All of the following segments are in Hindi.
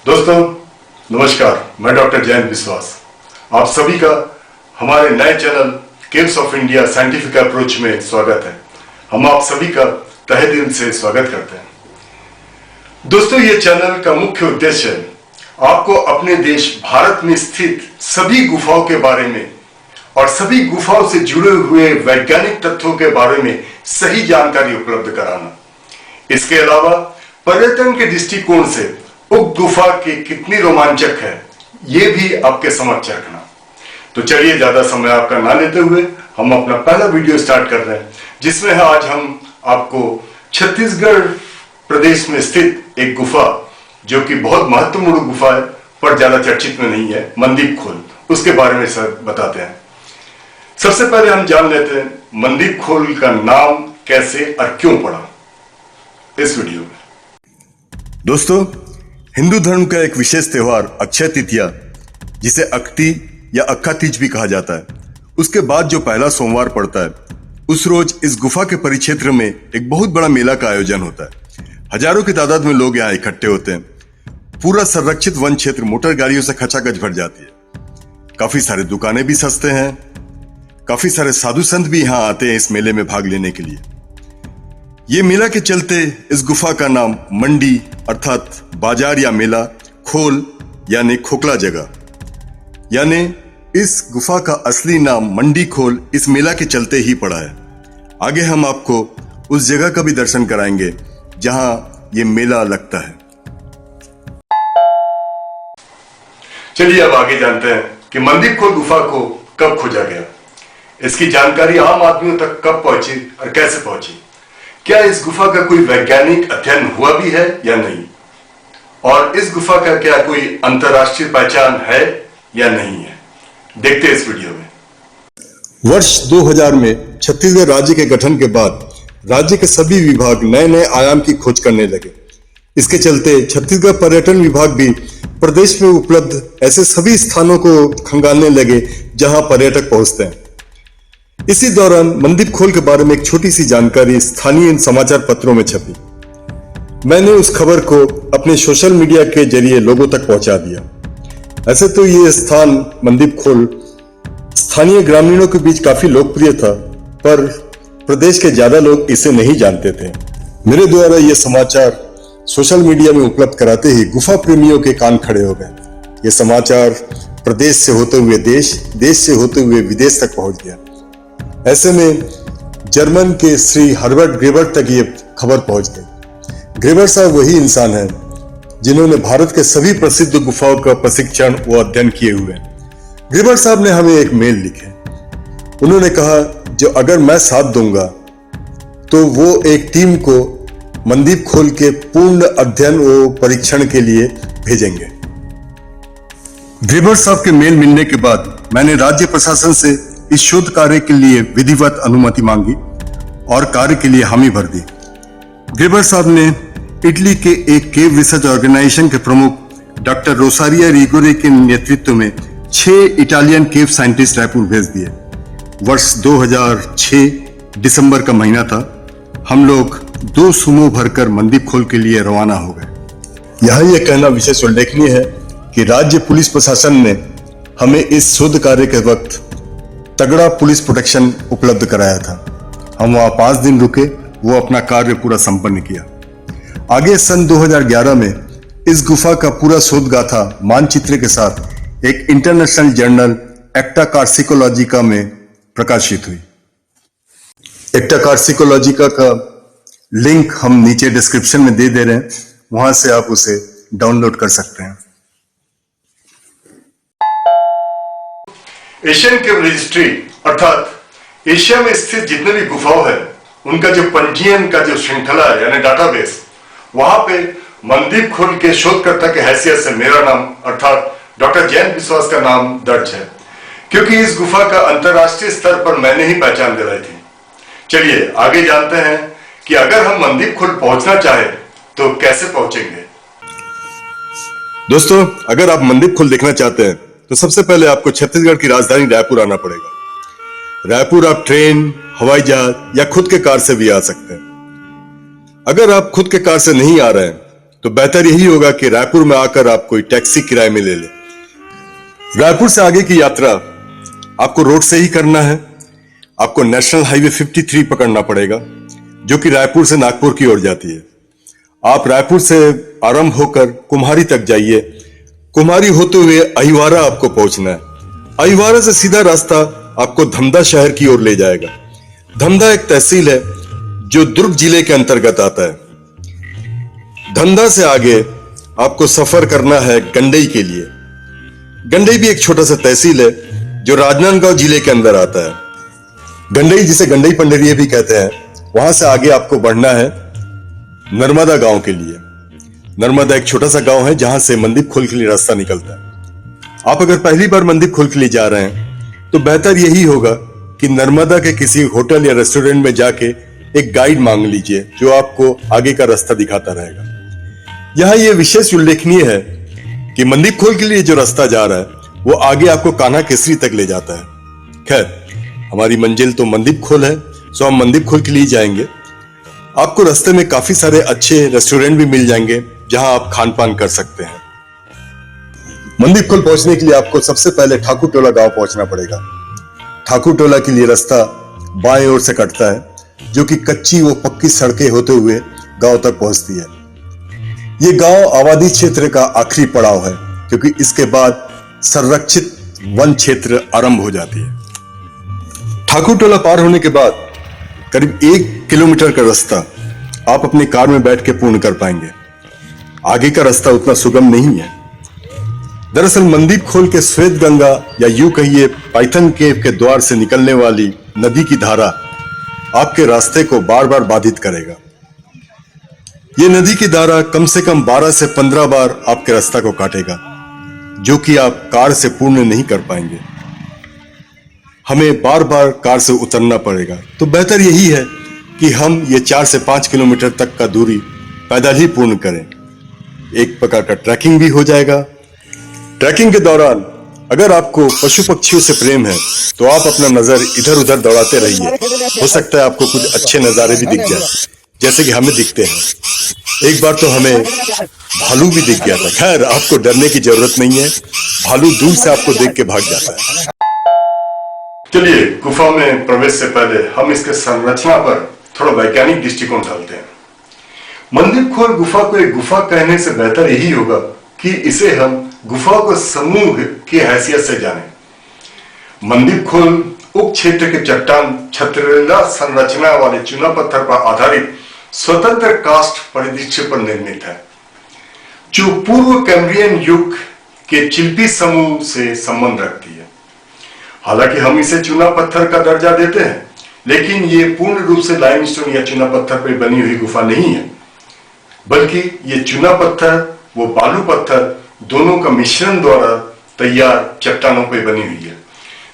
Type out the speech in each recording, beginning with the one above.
दोस्तों नमस्कार, मैं डॉक्टर जयंत विश्वास आप सभी का हमारे नए channel caves of India scientific approach में स्वागत है। हम आप सभी का तहे दिल से स्वागत करते हैं। दोस्तों, ये चैनल का मुख्य उद्देश्य है आपको अपने देश भारत में स्थित सभी गुफाओं के बारे में और सभी गुफाओं से जुड़े हुए वैज्ञानिक तथ्यों के बारे में सही जानकारी उपलब्ध कराना। इसके अलावा पर्यटन के दृष्टिकोण से उक्त गुफा की कितनी रोमांचक है ये भी आपके समक्ष रखना। तो चलिए ज्यादा समय आपका ना लेते हुए हम अपना पहला वीडियो स्टार्ट कर रहे हैं, जिसमें आज हम आपको छत्तीसगढ़ प्रदेश में स्थित एक गुफा जो कि बहुत महत्वपूर्ण गुफा है पर ज्यादा चर्चित में नहीं है, मंदीप खोल, उसके बारे में सर बताते हैं। सबसे पहले हम जान लेते हैं मंदीप खोल का नाम कैसे और क्यों पड़ा इस वीडियो में। दोस्तों, हिंदू धर्म का एक विशेष त्योहार अक्षय तृतीया, जिसे अक्ति या अक्खा तीज भी कहा जाता है, उसके बाद जो पहला सोमवार पड़ता है उस रोज इस गुफा के परिक्षेत्र में एक बहुत बड़ा मेला का आयोजन होता है। हजारों की तादाद में लोग यहाँ इकट्ठे होते हैं। पूरा संरक्षित वन क्षेत्र मोटर गाड़ियों से खचाखच भर जाती है। काफी सारे दुकानें भी सस्ते हैं। काफी सारे साधु संत भी यहाँ आते हैं इस मेले में भाग लेने के लिए। ये मेला के चलते इस गुफा का नाम मंडी अर्थात बाजार या मेला, खोल यानी खोखला जगह, यानी इस गुफा का असली नाम मंडी खोल इस मेला के चलते ही पड़ा है। आगे हम आपको उस जगह का भी दर्शन कराएंगे जहां ये मेला लगता है। चलिए अब आगे जानते हैं कि मंदीप खोल गुफा को कब खोजा गया, इसकी जानकारी आम आदमियों तक कब पहुंची और कैसे पहुंची, क्या इस गुफा का कोई वैज्ञानिक अध्ययन हुआ भी है या नहीं, और इस गुफा का क्या कोई अंतरराष्ट्रीय पहचान है या नहीं है, देखते हैं इस वीडियो में। वर्ष 2000 में छत्तीसगढ़ राज्य के गठन के बाद राज्य के सभी विभाग नए नए आयाम की खोज करने लगे। इसके चलते छत्तीसगढ़ पर्यटन विभाग भी प्रदेश में उपलब्ध ऐसे सभी स्थानों को खंगालने लगे जहां पर्यटक पहुंचते हैं। इसी दौरान मंदीप खोल के बारे में एक छोटी सी जानकारी स्थानीय समाचार पत्रों में छपी। मैंने उस खबर को अपने सोशल मीडिया के जरिए लोगों तक पहुंचा दिया। ऐसे तो ये स्थान मंदीप खोल स्थानीय ग्रामीणों के बीच काफी लोकप्रिय था, पर प्रदेश के ज्यादा लोग इसे नहीं जानते थे। मेरे द्वारा यह समाचार सोशल मीडिया में उपलब्ध कराते ही गुफा प्रेमियों के कान खड़े हो गए। ये समाचार प्रदेश से होते हुए देश, देश से होते हुए विदेश तक पहुंच गया। ऐसे में जर्मन के श्री हर्बर्ट ग्रेबर तक ये खबर पहुंच गई। ग्रेबर साहब वही इंसान हैं जिन्होंने भारत के सभी प्रसिद्ध गुफाओं का प्रशिक्षण व अध्ययन किए हुए हैं। ग्रेबर साहब ने हमें एक मेल लिखे। उन्होंने कहा जो अगर मैं साथ दूंगा तो वो एक टीम को मंदीप खोल के पूर्ण अध्ययन व परीक्षण के लिए भेजेंगे। ग्रेबर साहब के मेल मिलने के बाद मैंने राज्य प्रशासन से इस शोध कार्य के लिए विधिवत अनुमति मांगी और कार्य के लिए हामी भर दी। ग्रेबर साहब ने इटली के एक केव रिसर्च ऑर्गेनाइजेशन के प्रमुख डॉक्टर रोसारिया रिगोरे के नेतृत्व में 6 इटालियन केव साइंटिस्ट रायपुर भेज दिए। वर्ष 2006 दिसंबर का महीना था। हम लोग 2 सुमो भरकर मंदीप खोल के लिए रवाना हो गए। यहाँ यह कहना विशेष उल्लेखनीय है कि राज्य पुलिस प्रशासन ने हमें इस शोध कार्य के वक्त तगड़ा पुलिस प्रोटेक्शन उपलब्ध कराया था। हम वहां 5 दिन रुके, वो अपना कार्य पूरा संपन्न किया। आगे सन 2011 में इस गुफा का पूरा शोध गाथा मानचित्र के साथ एक इंटरनेशनल जर्नल एक्टा कार्सिकोलॉजिका में प्रकाशित हुई। एक्टा कार्सिकोलॉजिका का लिंक हम नीचे डिस्क्रिप्शन में दे रहे हैं, वहां से आप उसे डाउनलोड कर सकते हैं। एशियन केव रजिस्ट्री अर्थात एशिया में स्थित जितने भी गुफाओं है उनका जो पंजीयन का जो श्रृंखला है यानी डाटाबेस, वहां पे मंदीप खोल के शोधकर्ता के हैसियत से मेरा नाम अर्थात डॉक्टर जयंत विश्वास का नाम दर्ज है, क्योंकि इस गुफा का अंतरराष्ट्रीय स्तर पर मैंने ही पहचान दिलाई थी। चलिए आगे जानते हैं कि अगर हम मंदीप खोल पहुंचना चाहे तो कैसे पहुंचेंगे। दोस्तों, अगर आप मंदीप खोल देखना चाहते हैं तो सबसे पहले आपको छत्तीसगढ़ की राजधानी रायपुर आना पड़ेगा। रायपुर आप ट्रेन, हवाई जहाज या खुद के कार से भी आ सकते हैं। अगर आप खुद के कार से नहीं आ रहे हैं तो बेहतर यही होगा कि रायपुर में आकर आप कोई टैक्सी किराए में ले लें। रायपुर से आगे की यात्रा आपको रोड से ही करना है। आपको नेशनल हाईवे 53 पकड़ना पड़ेगा जो कि रायपुर से नागपुर की ओर जाती है। आप रायपुर से आरंभ होकर कुम्हारी तक जाइए। कुम्हारी होते हुए अहिवारा आपको पहुंचना है। अहिवारा से सीधा रास्ता आपको धमधा शहर की ओर ले जाएगा। धमधा एक तहसील है जो दुर्ग जिले के अंतर्गत आता है। धमधा से आगे आपको सफर करना है गंडई के लिए। गंडई भी एक छोटा सा तहसील है जो राजनांदगांव जिले के अंदर आता है। गंडई, जिसे गंडई पंडरिया भी कहते हैं, वहां से आगे आपको बढ़ना है नर्मदा गांव के लिए। नर्मदा एक छोटा सा गांव है जहां से मंदीप खोल के लिए रास्ता निकलता है। आप अगर पहली बार मंदीप खोल के लिए जा रहे हैं तो बेहतर यही होगा कि नर्मदा के किसी होटल या रेस्टोरेंट में जाके एक गाइड मांग लीजिए जो आपको आगे का रास्ता दिखाता रहेगा। यहां यह विशेष उल्लेखनीय है कि मंदीप खोल के लिए जो रास्ता जा रहा है वो आगे आपको कान्हा केसरी तक ले जाता है। खैर, हमारी मंजिल तो मंदीप खोल है, सो हम मंदीप खोल के लिए जाएंगे। आपको रास्ते में काफी सारे अच्छे रेस्टोरेंट भी मिल जाएंगे जहां आप खान पान कर सकते हैं। मंदीप खोल पहुंचने के लिए आपको सबसे पहले ठाकुर टोला गांव पहुंचना पड़ेगा। ठाकुर टोला के लिए रास्ता बाएं ओर से कटता है जो कि कच्ची व पक्की सड़कें होते हुए गांव तक पहुंचती है। ये गांव आबादी क्षेत्र का आखिरी पड़ाव है क्योंकि इसके बाद संरक्षित वन क्षेत्र आरंभ हो जाती है। ठाकुर टोला पार होने के बाद करीब 1 किलोमीटर का रास्ता आप अपनी कार में बैठ के पूर्ण कर पाएंगे। आगे का रास्ता उतना सुगम नहीं है। दरअसल मंदीप खोल के श्वेत गंगा या यूं कहिए पाइथन केव के द्वार से निकलने वाली नदी की धारा आपके रास्ते को बार बार बाधित करेगा। ये नदी की धारा कम से कम 12 से 15 बार आपके रास्ता को काटेगा जो कि आप कार से पूर्ण नहीं कर पाएंगे। हमें बार बार कार से उतरना पड़ेगा। तो बेहतर यही है कि हम ये 4 से 5 किलोमीटर तक का दूरी पैदल ही पूर्ण करें। एक प्रकार का ट्रैकिंग भी हो जाएगा। ट्रैकिंग के दौरान अगर आपको पशु पक्षियों से प्रेम है तो आप अपना नजर इधर उधर दौड़ाते रहिए। हो सकता है आपको कुछ अच्छे नजारे भी दिख जाए जैसे कि हमें दिखते हैं। एक बार तो हमें भालू भी दिख गया था। खैर, आपको डरने की जरूरत नहीं है, भालू दूर से आपको देख के भाग जाता है। चलिए, गुफा में प्रवेश से पहले हम इसके संरचना पर थोड़ा वैज्ञानिक दृष्टिकोण डालते हैं। मंदीप खोल गुफा को एक गुफा कहने से बेहतर यही होगा कि इसे हम गुफा को समूह की हैसियत से जानें। मंदीप खोल उप क्षेत्र के चट्टान छतरीला संरचना वाले चूना पत्थर पर आधारित स्वतंत्र कास्ट परिदृश्य पर निर्मित है जो पूर्व कैम्ब्रियन युग के चिल्पी समूह से संबंध रखती है। हालांकि हम इसे चूना पत्थर का दर्जा देते हैं, लेकिन ये पूर्ण रूप से लाइमस्टोन या चूना पत्थर पर बनी हुई गुफा नहीं है, बल्कि ये चूना पत्थर वो बालू पत्थर दोनों का मिश्रण द्वारा तैयार चट्टानों पर बनी हुई है,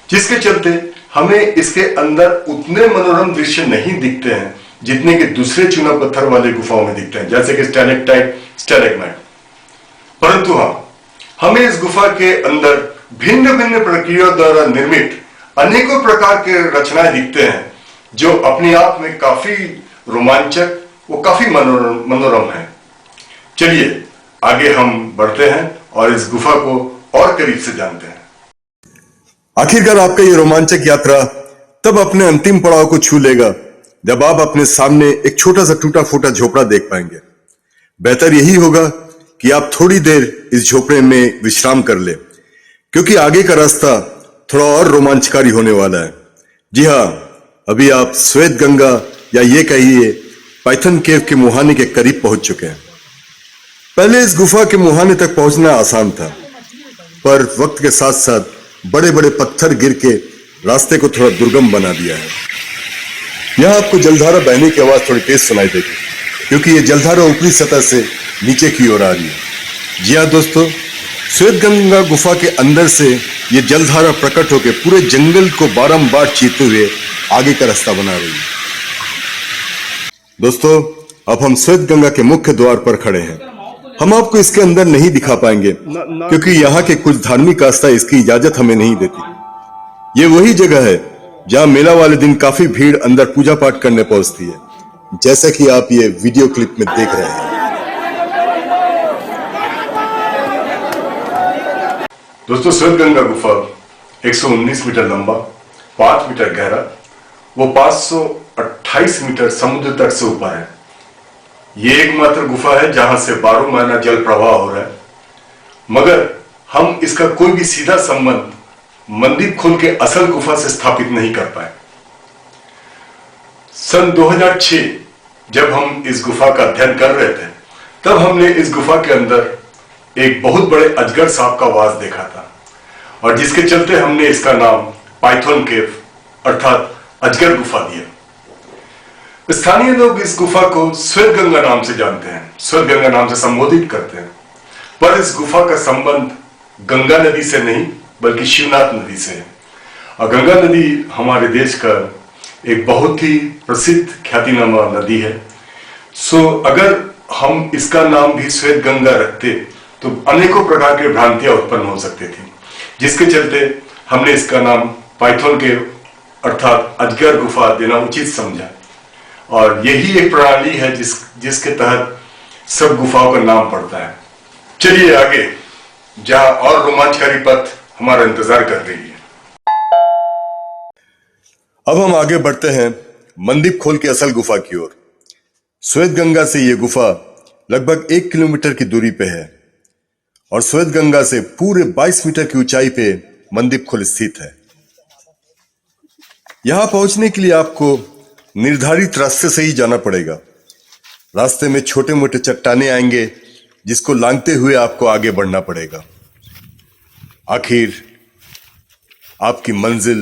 जिसके चलते हमें इसके अंदर उतने मनोरम दृश्य नहीं दिखते हैं जितने कि दूसरे चूना पत्थर वाले गुफाओं में दिखते हैं, जैसे कि स्टैलेक्टाइट, स्टैलेग्माइट। परंतु हाँ, हमें इस गुफा के अंदर भिन्न भिन्न प्रक्रियाओं द्वारा निर्मित अनेकों प्रकार के रचनाएं दिखते हैं जो अपने आप में काफी रोमांचक वो काफी मनोरम है। चलिए आगे हम बढ़ते हैं और इस गुफा को और करीब से जानते हैं। आखिरकार आपका ये रोमांचक यात्रा तब अपने अंतिम पड़ाव को छू लेगा जब आप अपने सामने एक छोटा सा टूटा फूटा झोपड़ा देख पाएंगे। बेहतर यही होगा कि आप थोड़ी देर इस झोपड़े में विश्राम कर ले क्योंकि आगे का रास्ता थोड़ा और रोमांचकारी होने वाला है। जी हाँ, अभी आप श्वेत गंगा या ये कहिए पाइथन केव के मुहाने के करीब पहुंच चुके हैं। पहले इस गुफा के मुहाने तक पहुंचना आसान था, पर वक्त के साथ साथ बड़े बड़े पत्थर गिर के रास्ते को थोड़ा दुर्गम बना दिया है। यहां आपको जलधारा बहने की आवाज थोड़ी तेज सुनाई देगी क्योंकि ये जलधारा ऊपरी सतह से नीचे की ओर आ रही है। जी हाँ दोस्तों, श्वेत गंगा गुफा के अंदर से ये जलधारा प्रकट होकर पूरे जंगल को बारंबार चीरते हुए आगे का रास्ता बना रही है। दोस्तों, अब हम श्वेत गंगा के मुख्य द्वार पर खड़े हैं। हम आपको इसके अंदर नहीं दिखा पाएंगे क्योंकि यहाँ के कुछ धार्मिक आस्था इसकी इजाजत हमें नहीं देती। ये वही जगह है जहाँ मेला वाले दिन काफी भीड़ अंदर पूजा पाठ करने पहुंचती है। जैसा कि आप ये वीडियो क्लिप में देख रहे हैं। दोस्तों, श्वेतगंगा गुफा 119 मीटर लंबा, 5 मीटर गहरा, वो 528 मीटर समुद्र तट से ऊपर है। ये एकमात्र गुफा है जहां से 12 महीना जल प्रवाह हो रहा है, मगर हम इसका कोई भी सीधा संबंध मंदीप खोल के असल गुफा से स्थापित नहीं कर पाए। सन 2006 जब हम इस गुफा का अध्ययन कर रहे थे, तब हमने इस गुफा के अंदर एक बहुत बड़े अजगर सांप का वास देखा था, और जिसके चलते हमने इसका नाम पाइथन केव अर्थात अजगर गुफा दिया। स्थानीय लोग इस गुफा को श्वेतगंगा नाम से जानते हैं, श्वेतगंगा नाम से संबोधित करते हैं, पर इस गुफा का संबंध गंगा नदी से नहीं बल्कि शिवनाथ नदी से है। और गंगा नदी हमारे देश का एक बहुत ही प्रसिद्ध ख्यातिनामा नदी है। अगर हम इसका नाम भी श्वेत गंगा रखते तो अनेकों प्रकार की भ्रांतियां उत्पन्न हो सकती थी, जिसके चलते हमने इसका नाम पाइथन के अर्थात अजगर गुफा देना उचित समझा। और यही एक प्रणाली है जिसके तहत सब गुफाओं का नाम पड़ता है। चलिए आगे, जहां और रोमांचकारी पथ हमारा इंतजार कर रही है। अब हम आगे बढ़ते हैं मंदीप खोल की असल गुफा की ओर। श्वेतगंगा से यह गुफा लगभग 1 किलोमीटर की दूरी पे है, और श्वेतगंगा से पूरे 22 मीटर की ऊंचाई पे मंदीप खोल स्थित है। यहां पहुंचने के लिए आपको निर्धारित रास्ते से ही जाना पड़ेगा। रास्ते में छोटे मोटे चट्टाने आएंगे, जिसको लांघते हुए आपको आगे बढ़ना पड़ेगा। आखिर आपकी मंजिल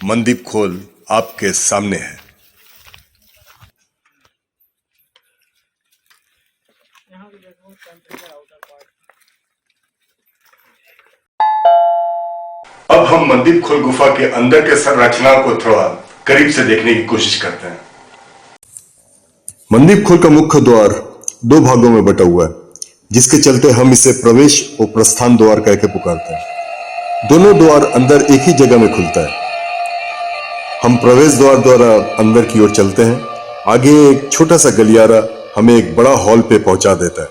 मंदीप खोल आपके सामने है। अब हम मंदीप खोल गुफा के अंदर के संरचना को थोड़ा करीब से देखने की कोशिश करते हैं। मंदीप खोल का मुख्य द्वार 2 भागों में बटा हुआ है, जिसके चलते हम इसे प्रवेश और प्रस्थान द्वार कह के पुकारते हैं। दोनों द्वार अंदर एक ही जगह में खुलता है। हम प्रवेश द्वार द्वारा अंदर की ओर चलते हैं। आगे एक छोटा सा गलियारा हमें एक बड़ा हॉल पे पहुंचा देता है।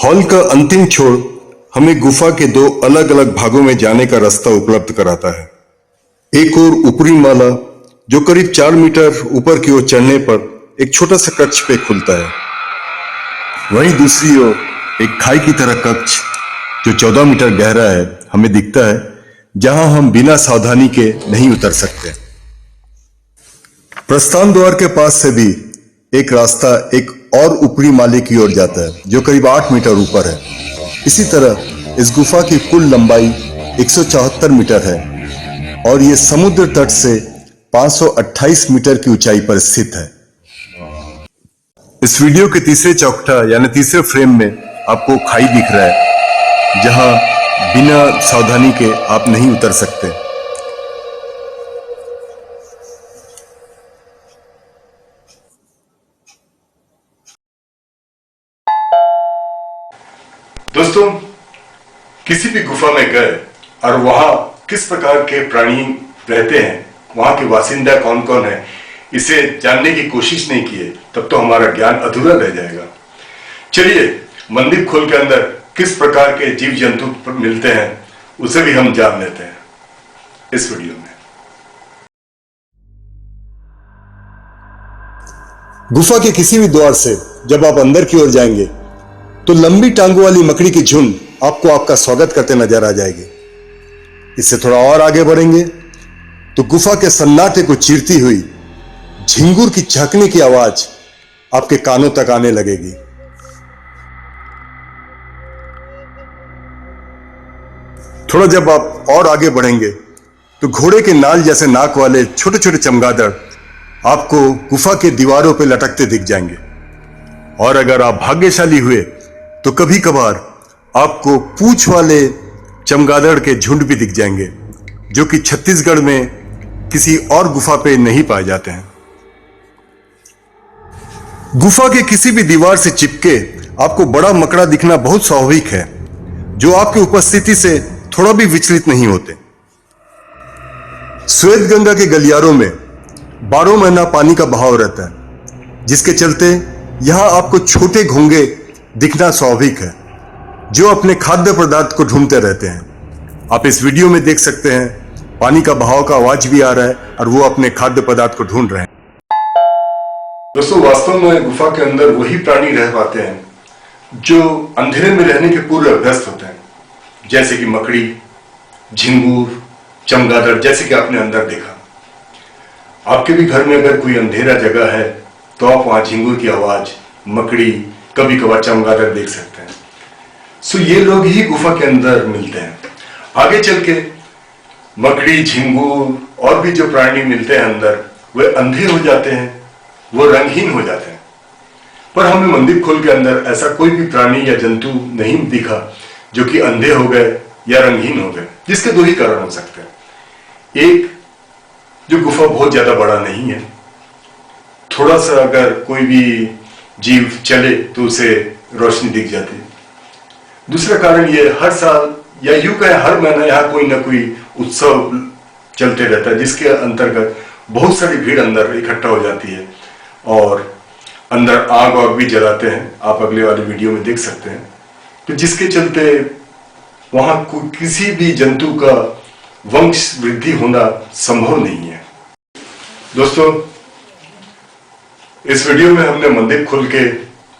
हॉल का अंतिम छोर हमें गुफा के 2 अलग अलग भागों में जाने का रास्ता उपलब्ध कराता है। एक और ऊपरी माला जो करीब 4 मीटर ऊपर की ओर चढ़ने पर एक छोटा सा कक्ष पे खुलता है। वहीं दूसरी ओर एक खाई की तरह कक्ष जो 14 मीटर गहरा है हमें दिखता है, जहां हम बिना सावधानी के नहीं उतर सकते। प्रस्थान द्वार के पास से भी एक रास्ता एक और ऊपरी माले की ओर जाता है, जो करीब 8 मीटर ऊपर है। इसी तरह इस गुफा की कुल लंबाई 174 मीटर है, और यह समुद्र तट से 528 मीटर की ऊंचाई पर स्थित है। इस वीडियो के तीसरे चौखटा यानी तीसरे फ्रेम में आपको खाई दिख रहा है, जहां बिना सावधानी के आप नहीं उतर सकते। दोस्तों, किसी भी गुफा में गए और वहां किस प्रकार के प्राणी रहते हैं, वहां के बासिंदा कौन कौन है, इसे जानने की कोशिश नहीं किए तब तो हमारा ज्ञान अधूरा रह जाएगा। चलिए, मंदीप खोल के अंदर किस प्रकार के जीव जंतु मिलते हैं उसे भी हम जान लेते हैं इस वीडियो में। गुफा के किसी भी द्वार से जब आप अंदर की ओर जाएंगे तो लंबी टांगों वाली मकड़ी की झुंड आपको आपका स्वागत करते नजर आ जाएगी। इससे थोड़ा और आगे बढ़ेंगे तो गुफा के सन्नाटे को चीरती हुई झिंगुर की झकने की आवाज आपके कानों तक आने लगेगी। थोड़ा जब आप और आगे बढ़ेंगे तो घोड़े के नाल जैसे नाक वाले छोटे छोटे चमगादड़ आपको गुफा के दीवारों पर लटकते दिख जाएंगे। और अगर आप भाग्यशाली हुए तो कभी कभार आपको पूंछ वाले चमगादड़ के झुंड भी दिख जाएंगे, जो कि छत्तीसगढ़ में किसी और गुफा पे नहीं पाए जाते हैं। गुफा के किसी भी दीवार से चिपके आपको बड़ा मकड़ा दिखना बहुत स्वाभाविक है, जो आपकी उपस्थिति से थोड़ा भी विचलित नहीं होते। श्वेतगंगा के गलियारों में 12 महीना पानी का बहाव रहता है, जिसके चलते यहां आपको छोटे घोंगे दिखना स्वाभाविक है, जो अपने खाद्य पदार्थ को ढूंढते रहते हैं। आप इस वीडियो में देख सकते हैं पानी का बहाव का आवाज भी आ रहा है और वो अपने खाद्य पदार्थ को ढूंढ रहे हैं। दोस्तों, वास्तव में गुफा के अंदर वही प्राणी रह पाते हैं जो अंधेरे में रहने के पूर्व अभ्यस्त होते हैं, जैसे कि मकड़ी, झिंगूर, चमगादड़, जैसे कि आपने अंदर देखा। आपके भी घर में अगर कोई अंधेरा जगह है तो आप वहां झिंगूर की आवाज, मकड़ी, कभी कभार चमगादड़ देख सकते हैं। सो ये लोग ही गुफा के अंदर मिलते हैं। आगे चल के मकड़ी, झिंगूर और भी जो प्राणी मिलते हैं अंदर, वे अंधे हो जाते हैं, वो रंगहीन हो जाते हैं। पर हमें मंदिर खोल के अंदर ऐसा कोई भी प्राणी या जंतु नहीं दिखा जो कि अंधे हो गए या रंगहीन हो गए, जिसके दो ही कारण हो सकते हैं। एक, जो गुफा बहुत ज्यादा बड़ा नहीं है, थोड़ा सा अगर कोई भी जीव चले तो उसे रोशनी दिख जाती है। दूसरा कारण ये, हर साल या यूं कहें हर महीना यहाँ कोई ना कोई उत्सव चलते रहता है, जिसके अंतर्गत बहुत सारी भीड़ अंदर इकट्ठा हो जाती है और अंदर आग वाग भी जलाते हैं। आप अगले वाली वीडियो में देख सकते हैं। तो जिसके चलते वहां किसी भी जंतु का वंश वृद्धि होना संभव नहीं है। दोस्तों, इस वीडियो में हमने मंदिर खोल के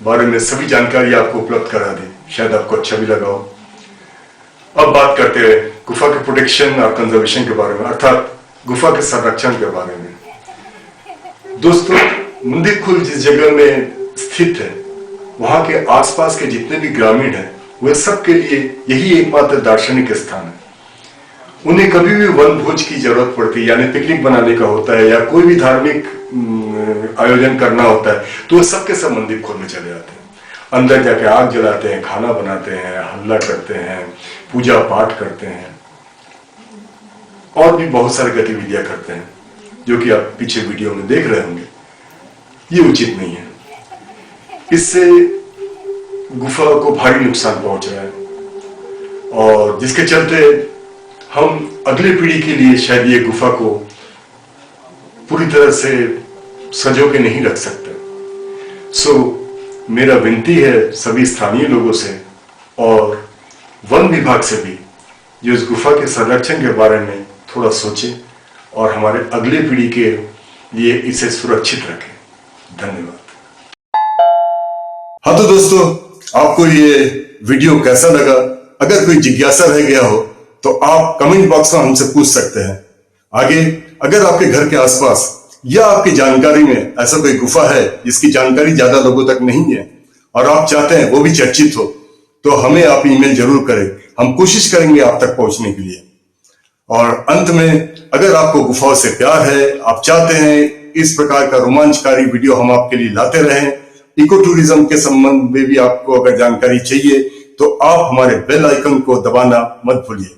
बारे में सभी जानकारी आपको उपलब्ध करा दी, शायद आपको अच्छा भी लगा हो। अब बात करते हैं गुफा के प्रोटेक्शन और कंजर्वेशन के बारे में, अर्थात गुफा के संरक्षण के बारे में। दोस्तों, मंदिर खोल जिस जगह में स्थित है, वहां के आसपास के जितने भी ग्रामीण हैं, वे सबके लिए यही एकमात्र दार्शनिक स्थान है। उन्हें कभी भी वन भोज की जरूरत पड़ती है, यानी पिकनिक बनाने का होता है या कोई भी धार्मिक आयोजन करना होता है, तो वो सबके सब मंदिर खोल में चले जाते हैं। अंदर जाके आग जलाते हैं, खाना बनाते हैं, हल्ला करते हैं, पूजा पाठ करते हैं और भी बहुत सारी गतिविधियां करते हैं, जो कि आप पीछे वीडियो में देख रहे होंगे। ये उचित नहीं है। इससे गुफा को भारी नुकसान पहुंच रहा है और जिसके चलते हम अगली पीढ़ी के लिए शायद ये गुफा को पूरी तरह से संजो के नहीं रख सकते। सो मेरा विनती है सभी स्थानीय लोगों से और वन विभाग से भी, जो इस गुफा के संरक्षण के बारे में थोड़ा सोचें और हमारे अगले पीढ़ी के लिए इसे सुरक्षित रखें। धन्यवाद। हाँ तो दोस्तों, आपको ये वीडियो कैसा लगा? अगर कोई जिज्ञासा रह गया हो तो आप कमेंट बॉक्स में हमसे पूछ सकते हैं। आगे अगर आपके घर के आसपास या आपकी जानकारी में ऐसा कोई गुफा है जिसकी जानकारी ज्यादा लोगों तक नहीं है और आप चाहते हैं वो भी चर्चित हो, तो हमें आप ईमेल जरूर करें। हम कोशिश करेंगे आप तक पहुंचने के लिए। और अंत में, अगर आपको गुफाओं से प्यार है, आप चाहते हैं इस प्रकार का रोमांचकारी वीडियो हम आपके लिए लाते रहें, इको टूरिज्म के संबंध में भी आपको अगर जानकारी चाहिए, तो आप हमारे बेल आइकन को दबाना मत भूलिए।